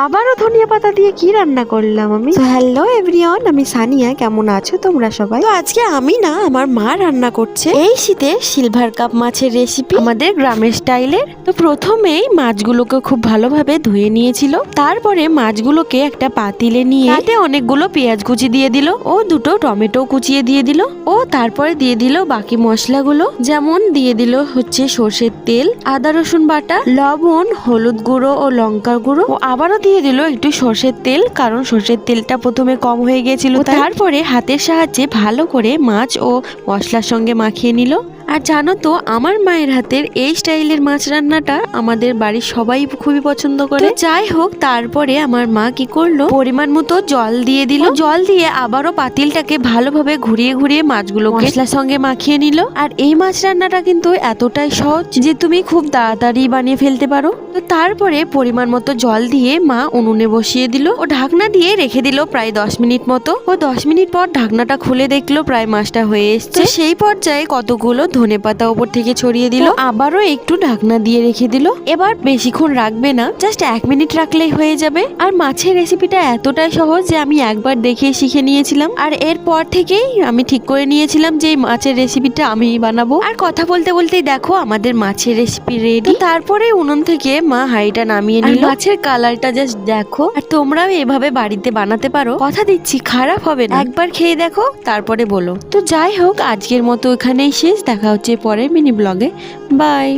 আবারও ধনিয়া পাতা দিয়ে কি রান্না করলাম আমি। হ্যালো এভরিওয়ান, আমি সানিয়া। কেমন আছো তোমরা সবাই? তো আজকে আমি না, আমার মা রান্না করছে এই শীতে সিলভার কাপ মাছের রেসিপি, আমাদের গ্রামের স্টাইলের। তো প্রথমেই মাছগুলোকে খুব ভালোভাবে ধুয়ে নিয়েছিল। তারপরে মাছগুলোকে একটা পাতিলে নিয়ে তাতে অনেকগুলো পেঁয়াজ কুচি দিয়ে দিল ও দুটো টমেটো কুচিয়ে দিয়ে দিল ও তারপরে দিয়ে দিল বাকি মশলাগুলো, যেমন দিয়ে দিল হচ্ছে সর্ষের তেল, আদা রসুন বাটা, লবণ, হলুদ গুঁড়ো ও লঙ্কার গুঁড়ো ও আবারও দিয়ে দিল একটু সর্ষের তেল, কারণ সর্ষের তেলটা প্রথমে কম হয়ে গিয়েছিল। তারপরে হাতের সাহায্যে ভালো করে মাছ ও মশলার সঙ্গে মাখিয়ে নিল। আর জানো তো, আমার মায়ের হাতের এই স্টাইলের মাছ রান্নাটা আমাদের বাড়ির সবাই খুবই পছন্দ করে। যাই হোক, তারপরে আমার মা কি করলো, পরিমাণ মতো জল দিয়ে দিল। জল দিয়ে আবারও পাতিলটাকে ভালোভাবে ঘুরিয়ে ঘুরিয়ে মাছগুলো মশলার সঙ্গে মাখিয়ে নিল। আর এই মাছ রান্নাটা কিন্তু এতটাই সহজ যে তুমি খুব তাড়াতাড়ি বানিয়ে ফেলতে পারো। তো তারপরে পরিমাণ মতো জল দিয়ে মা উনুনে বসিয়ে দিল ও ঢাকনা দিয়ে রেখে দিল প্রায় 10 মিনিট মতো। ও 10 মিনিট পর ঢাকনাটা খুলে দেখলো প্রায় মাছটা হয়ে এসছে। সেই পর্যায়ে কতগুলো ধনেপাতা উপর থেকে ছড়িয়ে দিল, আবারও একটু ঢাকনা দিয়ে রেখে দিল। এবার বেশিক্ষণ রাখবে না, জাস্ট 1 মিনিট রাখলেই হয়ে যাবে। আর মাছের রেসিপিটা এতটাই সহজ যে আমি একবার দেখে শিখে নিয়েছিলাম, আর এরপর থেকেই আমি ঠিক করে নিয়েছিলাম যে এই মাছের রেসিপিটা আমিই বানাবো। আর কথা বলতে বলতেই দেখো আমাদের মাছের রেসিপি রেডি। তারপরে উনুন থেকে মা হাঁড়িটা নামিয়ে নিল। মাছের কালারটা জাস্ট দেখো। আর তোমরাও এভাবে বাড়িতে বানাতে পারো, কথা দিচ্ছি খারাপ হবে না। একবার খেয়ে দেখো, তারপরে বলো। তো যাই হোক, আজকের মতো এখানেই শেষ। দেখা হচ্ছে পরের মিনি ব্লগে। বাই।